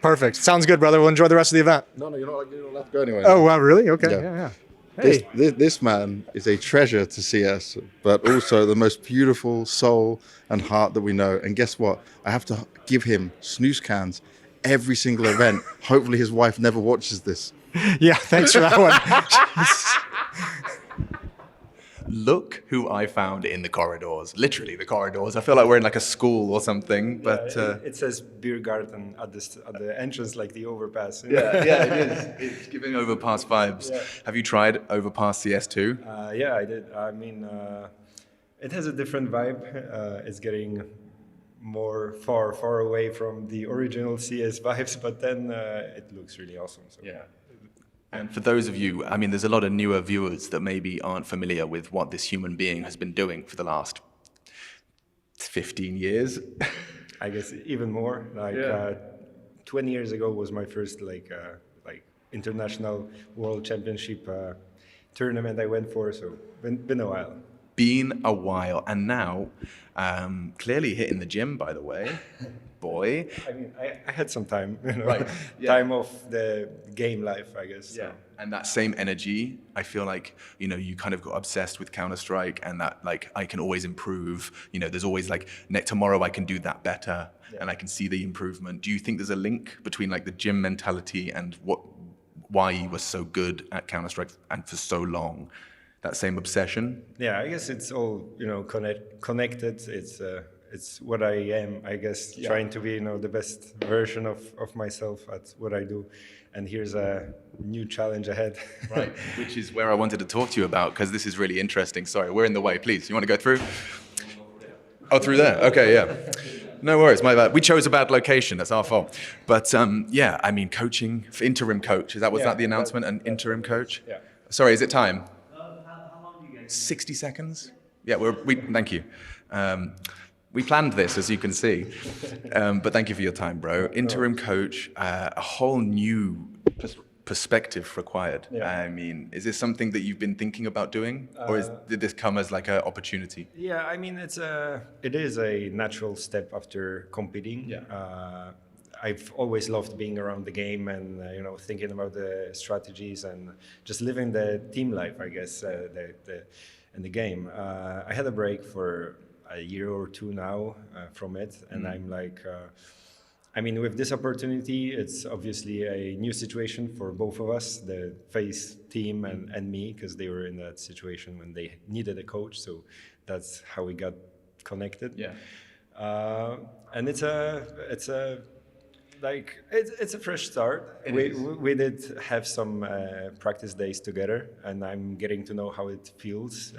Perfect. Sounds good, brother. We'll enjoy the rest of the event. No, you're not allowed to go anywhere. Oh, wow, really? Okay, yeah. Hey. This man is a treasure to CS, but also the most beautiful soul and heart that we know. And guess what? I have to give him snooze cans every single event. Hopefully his wife never watches this. Yeah, thanks for that one. Look who I found in the corridors. Literally the corridors. I feel like we're in like a school or something. But it says beer garden at the entrance, like the overpass. yeah, it is. It's giving overpass vibes. Yeah. Have you tried overpass CS2? Yeah, I did. I mean, it has a different vibe. It's getting far away from the original CS vibes, but then it looks really awesome. So. Yeah. And for those of you, I mean, there's a lot of newer viewers that maybe aren't familiar with what this human being has been doing for the last 15 years. I guess even more. 20 years ago was my first international world championship tournament I went for. So been a while. Been a while, and now clearly hitting the gym, by the way. Boy. I mean, I had some time, Right. Yeah. time off the game life, I guess. Yeah. And that same energy, I feel like, you kind of got obsessed with Counter-Strike and that, like, I can always improve. There's always like, tomorrow I can do that better and I can see the improvement. Do you think there's a link between like the gym mentality and why you were so good at Counter-Strike and for so long? That same obsession? Yeah, I guess it's all, connected. It's what I am, I guess, trying to be, the best version of myself at what I do. And here's a new challenge ahead. Right, which is where I wanted to talk to you about, because this is really interesting. Sorry, we're in the way, please. You want to go through? Oh, through there? Okay, yeah. No worries, my bad. We chose a bad location, that's our fault. But yeah, I mean, coaching, interim coach, was that the announcement, an interim coach? Yeah. Sorry, is it time? 60 seconds? Yeah, thank you. We planned this, as you can see, but thank you for your time, bro. Interim coach, a whole new perspective required. Yeah. I mean, is this something that you've been thinking about doing, or did this come as like an opportunity? Yeah, I mean, it is a natural step after competing. Yeah. I've always loved being around the game and thinking about the strategies and just living the team life, I guess, in the game. I had a break for a year or two now from it, and I'm like, I mean, with this opportunity, it's obviously a new situation for both of us, the FaZe team and me, because they were in that situation when they needed a coach. So that's how we got connected. Yeah. And it's a fresh start. We did have some practice days together, and I'm getting to know how it feels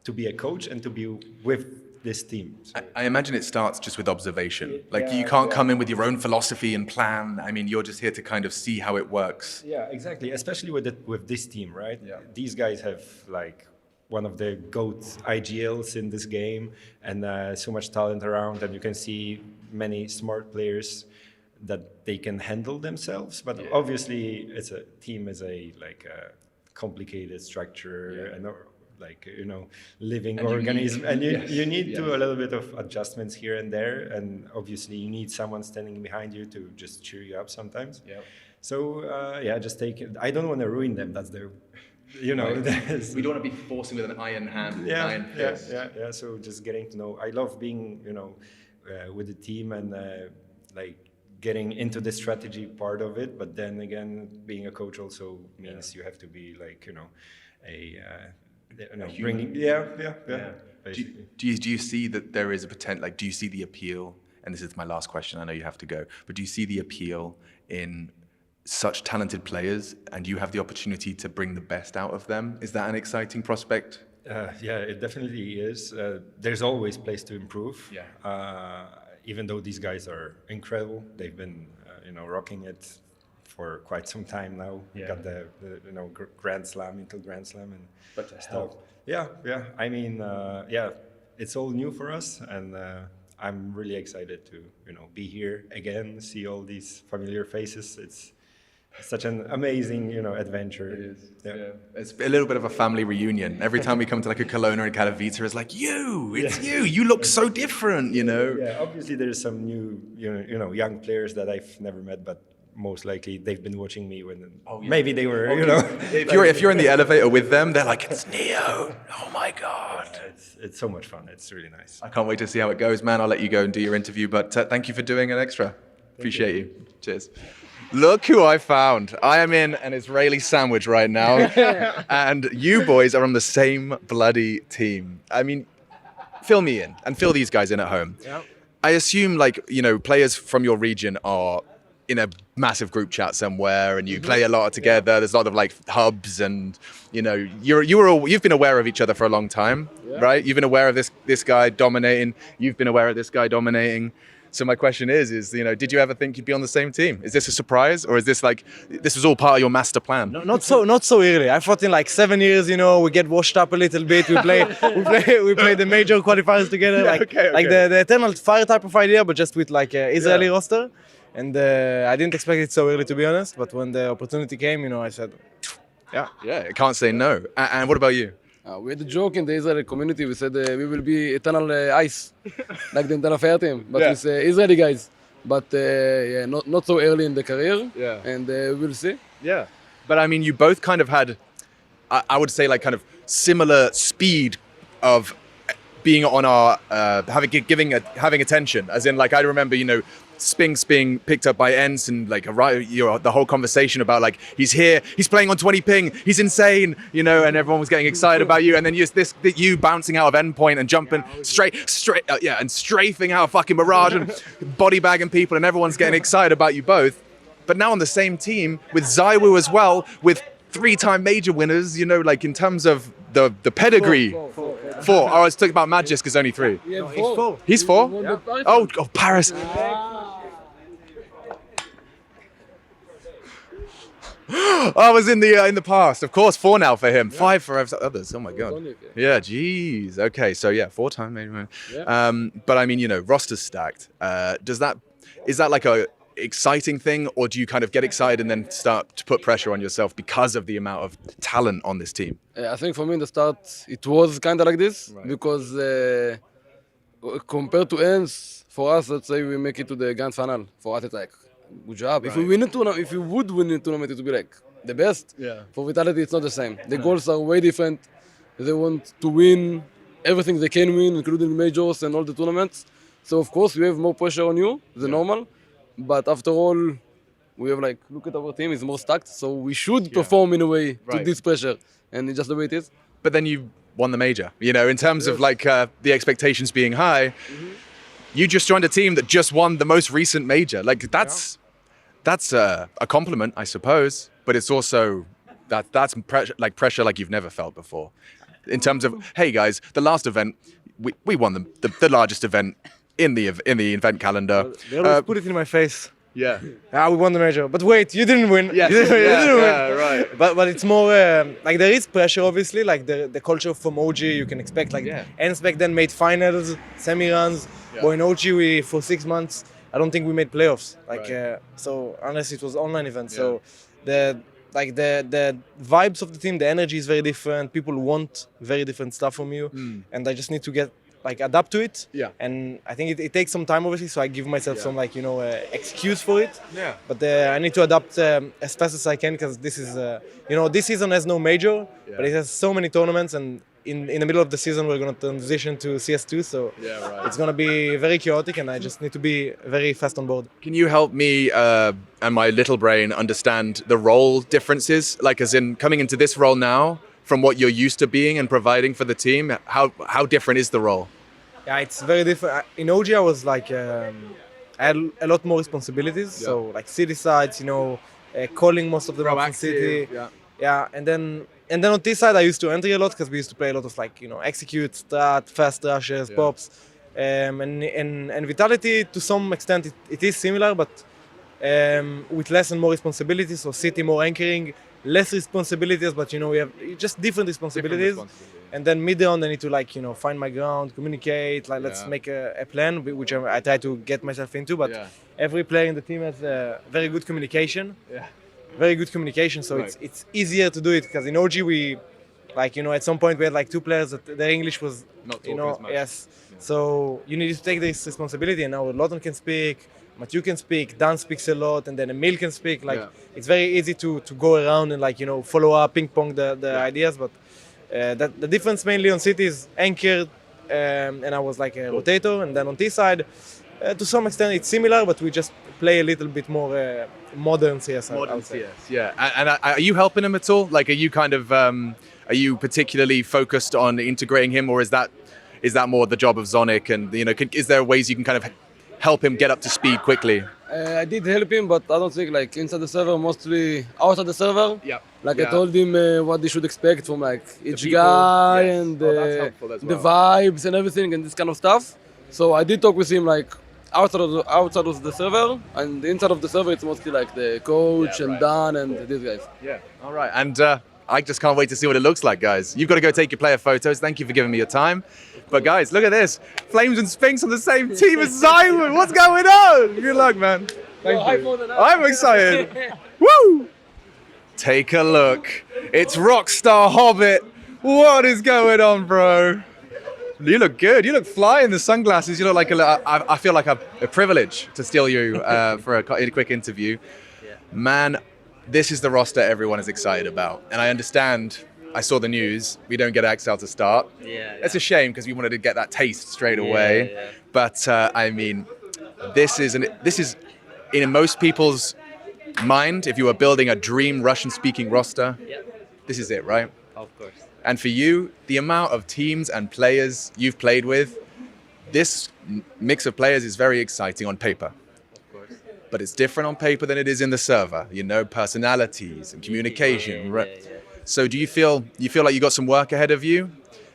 to be a coach and to be with this team. So. I imagine it starts just with observation. Like you can't come in with your own philosophy and plan. I mean, you're just here to kind of see how it works. Yeah, exactly. Especially with this team, right? Yeah. These guys have like one of the GOAT IGLs in this game, and so much talent around, and you can see many smart players that they can handle themselves. But obviously, team is a complicated structure and living organism, and you need to a little bit of adjustments here and there, and obviously you need someone standing behind you to just cheer you up sometimes. Yeah. So just take it. I don't want to ruin them. That's the you know, we don't want to be forcing with an iron hand, iron fist. Yeah. So just getting to know. I love being, you know, with the team and like getting into the strategy part of it. But then again, being a coach also means you have to be like, you know, bringing. Do you see that there is a potential? Like, do you see the appeal? And this is my last question. I know you have to go, but do you see the appeal in such talented players, and you have the opportunity to bring the best out of them? Is that an exciting prospect? Yeah, it definitely is. There's always place to improve. Even though these guys are incredible, they've been, you know, rocking it for quite some time now. Got the you know, Grand Slam into Grand Slam and stuff. Yeah. I mean, it's all new for us, and I'm really excited to, you know, be here again, see all these familiar faces. It's such an amazing, you know, adventure. It is. Yeah. It's a little bit of a family reunion. Every time we come to like a Cologne or a Katowice, it's like, it's you. You look so different, you know. Yeah, obviously there's some new, you know, young players that I've never met, but most likely they've been watching me when maybe they were, you know. If you're in the elevator with them, they're like, it's Neo. Oh my God. Yeah, it's so much fun. It's really nice. I can't wait to see how it goes, man. I'll let you go and do your interview, but thank you for doing an extra. Appreciate you. Cheers. Look who I found. I am in an Israeli sandwich right now, and you boys are on the same bloody team. I mean, fill me in and fill these guys in at home. Yep. I assume, like, you know, players from your region are in a massive group chat somewhere, and you play a lot together. There's a lot of like hubs, and you know, you've been aware of each other for a long time, right? You've been aware of this guy dominating. You've been aware of this guy dominating. So my question is, you know, did you ever think you'd be on the same team? Is this a surprise, or is this like, this was all part of your master plan? No, not so early. I thought in like 7 years, you know, we get washed up a little bit. We play the major qualifiers together, like the eternal fire type of idea, but just with like Israeli roster. And I didn't expect it so early, to be honest. But when the opportunity came, you know, I said, yeah, I can't say no. And what about you? We had a joke in the Israeli community. We said we will be eternal ice, like the entire fire team, but with Israeli guys. But not so early in the career. Yeah. And we'll see. Yeah. But I mean, you both kind of had, I would say, like kind of similar speed of being on our having attention. As in, like, I remember, you know, Spinx being picked up by ENCE, and like the whole conversation about like, he's here, he's playing on 20 ping, he's insane, you know, and everyone was getting excited about you, and then you bouncing out of endpoint and jumping straight and strafing out of fucking Mirage and body bagging people, and everyone's getting excited about you both. But now on the same team with ZywOo as well, with 3-time major winners, you know, like in terms of the pedigree. Four. Oh, I was talking about Mad because only 3. Yeah, he's 4. He's 4? Yeah. Oh, Paris. I was in the past. Of course, 4 now for him. 5 for others. Oh my God. Yeah, geez. Okay, so yeah, 4-time maybe. Yeah. But I mean, you know, roster's stacked. Is that like a exciting thing, or do you kind of get excited and then start to put pressure on yourself because of the amount of talent on this team? I think for me in the start it was kind of like this, because compared to ENCE, for us, let's say we make it to the grand final, for us it's like, good job. If we win a tournament, if we would win a tournament, it would be like the best. Yeah. For Vitality, it's not the same. The goals are way different. They want to win everything they can win, including majors and all the tournaments. So of course we have more pressure on you than normal. But after all, we have like, look at our team, it's more stacked, so we should perform in a way to this pressure, and it's just the way it is. But then you won the major, you know, in terms of like the expectations being high, you just joined a team that just won the most recent major. Like that's a compliment, I suppose, but it's also, that's pressure like you've never felt before. In terms of, hey guys, the last event, we won the largest event in the event calendar. They always put it in my face. Yeah. We won the major. But wait, you didn't win. Yes. You didn't win. Yeah, right. But it's more, like there is pressure obviously, like the culture from OG, you can expect, like ENCE back then made finals, semi-runs. But in OG, for 6 months, I don't think we made playoffs. Like, so unless it was online event. So the vibes of the team, the energy is very different. People want very different stuff from you. And I just need to get like adapt to it. Yeah. And I think it takes some time, obviously. So I give myself some like excuse for it. Yeah. But I need to adapt as fast as I can because this is this season has no major, but it has so many tournaments, and in the middle of the season we're gonna transition to CS2. So it's gonna be very chaotic, and I just need to be very fast on board. Can you help me and my little brain understand the role differences? Like, as in coming into this role now, from what you're used to being and providing for the team, how different is the role? Yeah, it's very different. In OG, I was like, I had a lot more responsibilities. So like city sides, calling most of them up in city. Yeah, and then on this side, I used to enter a lot because we used to play a lot of like execute, strat, fast rushes, pops, and Vitality to some extent it is similar, but with less and more responsibilities. So city more anchoring. Less responsibilities, but we have just different responsibilities. And then mid-round, I need to like find my ground, communicate. Like let's make a plan, which I try to get myself into. But every player in the team has very good communication. Yeah. Very good communication, so it's easier to do it because in OG we, like at some point we had like 2 players that their English was not talking as much. Yes. Yeah. So you need to take this responsibility, and now Lawton can speak. Matthew can speak, Dan speaks a lot, and then Emil can speak. Like it's very easy to go around and like follow up, ping pong the ideas. But the difference mainly on City is anchored, and I was like a rotator. And then on this side, to some extent it's similar, but we just play a little bit more modern CS. Modern CS, yeah. And are you helping him at all? Like, are you kind of are you particularly focused on integrating him, or is that more the job of Zonic? And is there ways you can kind of help him get up to speed quickly? I did help him, but I don't think like inside the server, mostly outside the server. Yeah. Like I told him what they should expect from like each guy and the vibes and everything and this kind of stuff. So I did talk with him like outside of the server, and inside of the server it's mostly like the coach and Dan and these guys. Yeah. All right. And I just can't wait to see what it looks like, guys. You've got to go take your player photos. Thank you for giving me your time. But guys, look at this. flamez&Spinx on the same team as Simon. What's going on? Good luck, man. Thank you. I'm excited. Woo! Take a look. It's Rockstar Hobbit. What is going on, bro? You look good. You look fly in the sunglasses. You look like I feel like a privilege to steal you for a quick interview. Man, this is the roster everyone is excited about. And I understand, I saw the news, we don't get Axel to start. It's a shame because we wanted to get that taste straight away. But I mean, this is in most people's mind, if you were building a dream Russian-speaking roster, this is it, right? Of course. And for you, the amount of teams and players you've played with, this mix of players is very exciting on paper. But it's different on paper than it is in the server. Personalities and communication. So do you feel like you got some work ahead of you?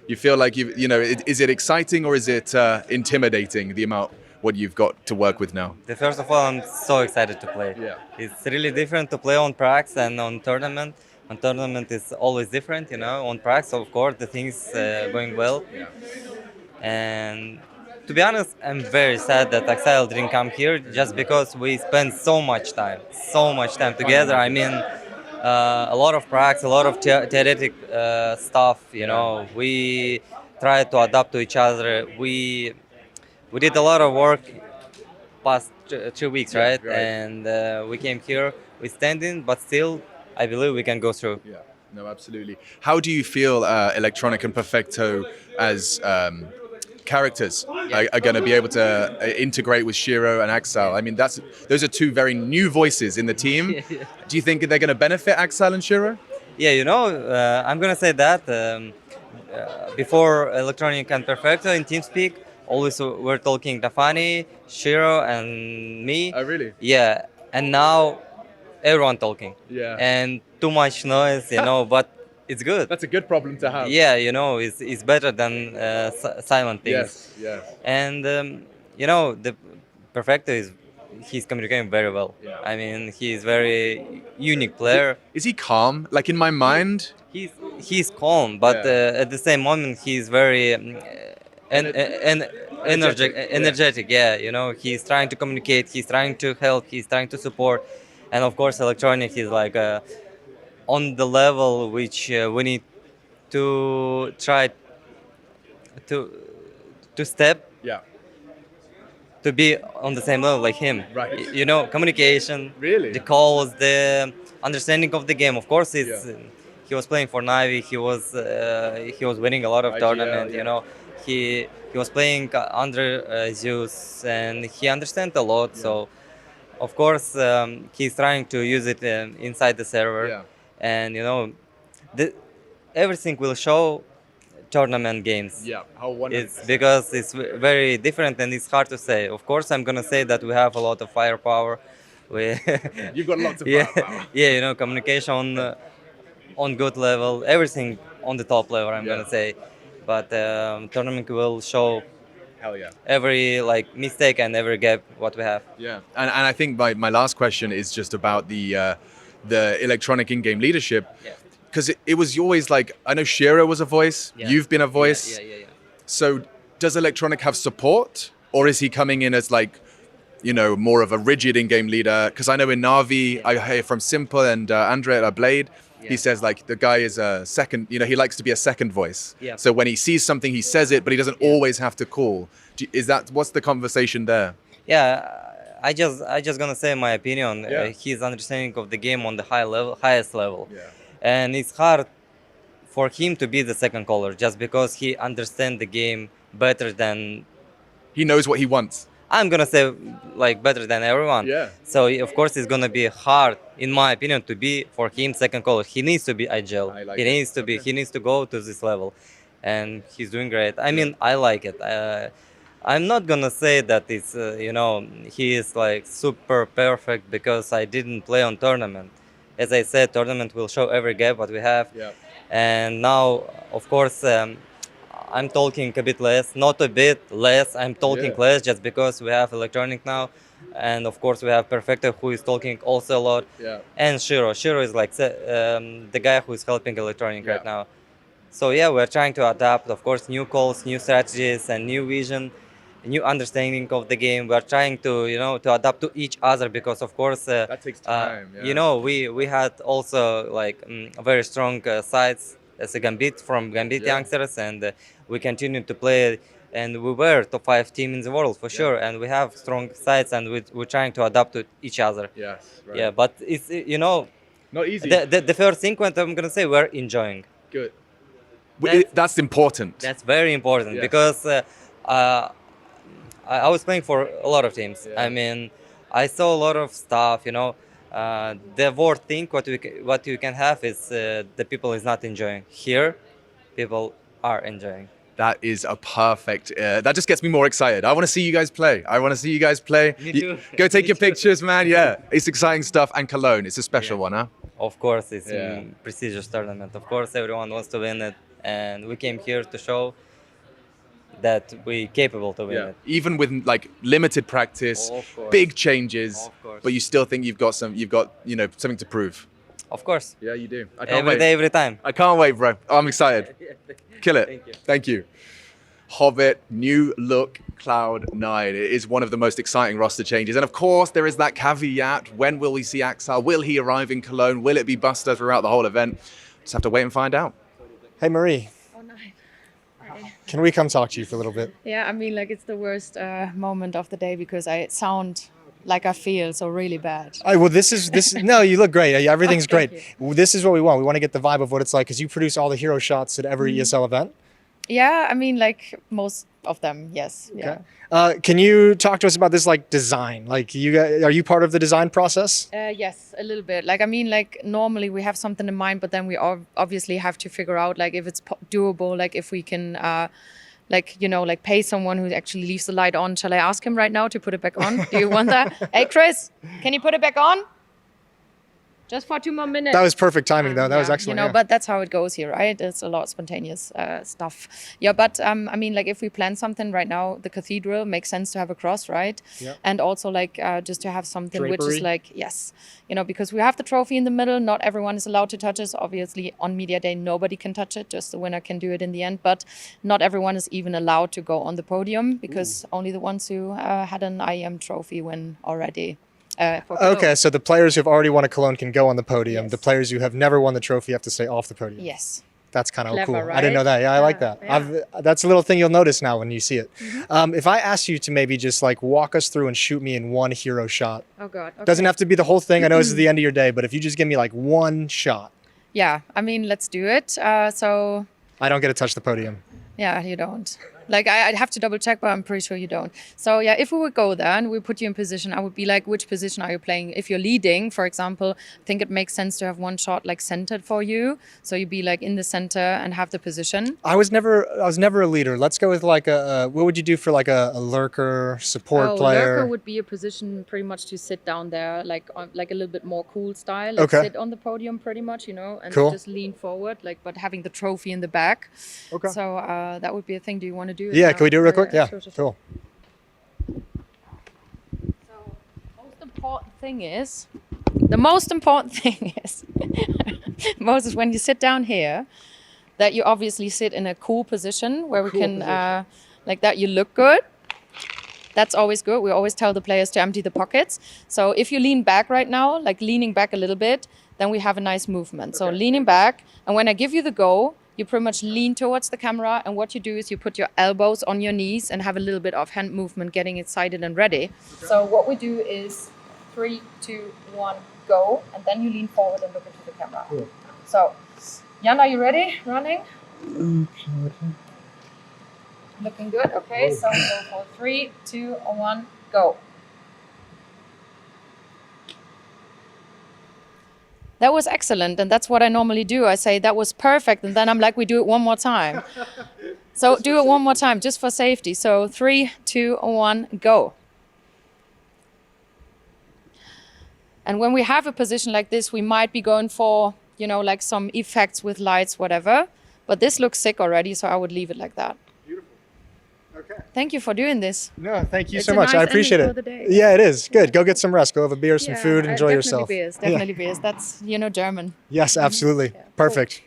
You feel like is it exciting or is it intimidating, the amount what you've got to work with now? First of all, I'm so excited to play. It's really different to play on Prax than on tournament. On tournament it's always different, On Prax, of course, the things going well. And to be honest, I'm very sad that Axel didn't come here just because we spent so much time together. I mean, a lot of Prax, a lot of theoretic stuff, We tried to adapt to each other. We did a lot of work past 2 weeks, right? And we came here, we standing, but still, I believe we can go through. Yeah, no, absolutely. How do you feel Electronic and Perfecto as characters are going to be able to integrate with Shiro and Axel? I mean, those are 2 very new voices in the team. Do you think they're going to benefit Axel and Shiro? Yeah, I'm going to say that. Before Electronic and Perfecto in TeamSpeak, always we're talking Tafani, Shiro, and me. Oh, really? Yeah, and now everyone talking. Yeah. And too much noise, but it's good. That's a good problem to have. Yeah, it's better than silent things. Yes. And the Perfecto he's communicating very well. Yeah. I mean, he's very unique player. Is he calm? Like in my mind, he's calm, but at the same moment he's very energetic. Yeah, he's trying to communicate. He's trying to help. He's trying to support. And of course, Electronic is like on the level which we need to try to step Yeah. to be on the same level like him. Right. You know, communication, Really? the calls, the understanding of the game. Of course, he was playing for Navy. He was winning a lot of IGL, tournament. yeah. You know, he was playing under Zeus, and he understands a lot. So, of course, he's trying to use it inside the server, Yeah. and you know, everything will show tournament games. Yeah, how wonderful. It's because it's very different and it's hard to say. Of course, I'm gonna say that we have a lot of firepower. You've got lots of yeah, firepower. yeah, you know, communication on good level, everything on the top level. I'm gonna say, but tournament will show. Hell yeah. Every like mistake and every gap what we have. Yeah, and I think my last question is just about the electronic in-game leadership. Because it was always like, I know Shiro was a voice, you've been a voice. Yeah. So does Electronic have support? Or is he coming in as like, you know, more of a rigid in-game leader? Because I know in Na'Vi, I hear from Simple and Andre Blade, he says like the guy is a second, you know, he likes to be a second voice. Yeah. So when he sees something, he says it, but he doesn't always have to call. What's the conversation there? Yeah, I just gonna say my opinion. His understanding of the game on the highest level. Yeah. And it's hard for him to be the second caller just because he understands the game better than... He knows what he wants. I'm gonna say like better than everyone. Yeah. So of course it's gonna be hard, in my opinion, to be for him second caller. He needs to be agile. He needs to go to this level, and he's doing great. I mean, I like it. I'm not gonna say that it's you know, he is like super perfect because I didn't play on tournament. As I said, tournament will show every gap what we have. Yeah. And now, of course, I'm talking a bit less, not a bit less, I'm talking less just because we have Electronic now. And of course we have Perfecto who is talking also a lot. Yeah. And Shiro is like the guy who is helping Electronic right now. So yeah, we're trying to adapt, of course, new calls, new strategies and new vision, new understanding of the game. We're trying to, you know, to adapt to each other because of course that takes time. You know, we had also like very strong sides as a Gambit from Gambit youngsters, and we continued to play, and we were top 5 team in the world for sure, and we have strong sides, and we're trying to adapt to each other. Yes, right. Yeah, but it's, you know, not easy. The first thing what I'm gonna say, we're enjoying. Good. That's important. That's very important because I was playing for a lot of teams. I mean, I saw a lot of stuff, you know. The worst thing what you can have is the people is not enjoying. Here, people are enjoying. That is a perfect, that just gets me more excited. I want to see you guys play. Me too. Go take your pictures, man. Yeah, it's exciting stuff. And Cologne, it's a special one, huh? Of course, it's a prestigious tournament. Of course, everyone wants to win it. And we came here to show that we're capable to win it. Even with like limited practice, big changes, but you still think you've got you know, something to prove. Of course. Yeah, you do. I can't Every wait. day, every time. I can't wait, bro. I'm excited. Kill it. Thank you. Hobbit, new look, Cloud9. It is one of the most exciting roster changes. And of course, there is that caveat. When will we see Axel? Will he arrive in Cologne? Will it be Buster throughout the whole event? Just have to wait and find out. Hey, Marie. Can we come talk to you for a little bit? Yeah, I mean, like it's the worst moment of the day because I sound like I feel so really bad. Well, this. No, you look great. Everything's great. This is what we want. We want to get the vibe of what it's like because you produce all the Heroshots at every ESL event. Yeah, I mean, like most of them, yes. Okay. Can you talk to us about this, like design? Like, are you part of the design process? Yes, a little bit. Like, I mean, like normally we have something in mind, but then we obviously have to figure out like if it's doable, like if we can, like, you know, like pay someone who actually leaves the light on. Shall I ask him right now to put it back on? Do you want that? Hey, Chris, can you put it back on? Just for 2 more minutes. That was perfect timing, though. That was excellent. You know, but that's how it goes here, right? It's a lot of spontaneous stuff. Yeah, but I mean, like if we plan something right now, the cathedral makes sense to have a cross, right? Yeah. And also like just to have something which Drapery. is like, yes, you know, because we have the trophy in the middle. Not everyone is allowed to touch it. Obviously, on Media Day, nobody can touch it. Just the winner can do it in the end. But not everyone is even allowed to go on the podium because only the ones who had an IEM trophy win already. Okay, so the players who've already won a Cologne can go on the podium. Yes. The players who have never won the trophy have to stay off the podium. Yes. That's kind of Clever, cool. right? I didn't know that. Yeah, I like that. That's a little thing you'll notice now when you see it. If I asked you to maybe just like walk us through and shoot me in one hero shot. Oh God. Okay. Doesn't have to be the whole thing. I know this is the end of your day, but if you just give me like one shot. Yeah, I mean, let's do it. So I don't get to touch the podium. yeah, you don't. Like I'd have to double check, but I'm pretty sure you don't. So yeah, if we would go there and we put you in position, I would be like, which position are you playing? If you're leading, for example, I think it makes sense to have one shot like centered for you. So you'd be like in the center and have the position. I was never a leader. Let's go with like what would you do for like a lurker support player? Lurker would be a position pretty much to sit down there, like like a little bit more cool style. Like sit on the podium pretty much, you know, and just lean forward, like but having the trophy in the back. Okay. So that would be a thing. Do you want to do it? Yeah, can we do it real quick? Yeah, sure. cool. So the most important thing is, Moses, when you sit down here, that you obviously sit in a cool position where we can, like that you look good. That's always good. We always tell the players to empty the pockets. So if you lean back right now, like leaning back a little bit, then we have a nice movement. So leaning back, and when I give you the go, you pretty much lean towards the camera, and what you do is you put your elbows on your knees and have a little bit of hand movement, getting excited and ready. So what we do is 3, 2, 1, go, and then you lean forward and look into the camera. Cool. So, Jan, are you ready? Running? Looking good. Okay, so go for 3, 2, 1, go. That was excellent, and that's what I normally do. I say that was perfect, and then I'm like, we do it one more time. So do it one more time, just for safety. So 3, 2, 1, go. And when we have a position like this, we might be going for, you know, like some effects with lights, whatever. But this looks sick already, so I would leave it like that. Okay. Thank you for doing this. No, thank you It's so a much. nice I appreciate ending it. for the day. Yeah, it is. Good. Go get some rest. Go have a beer, some food, enjoy yourself. Definitely beers. That's, you know, German. Yes, absolutely. Perfect.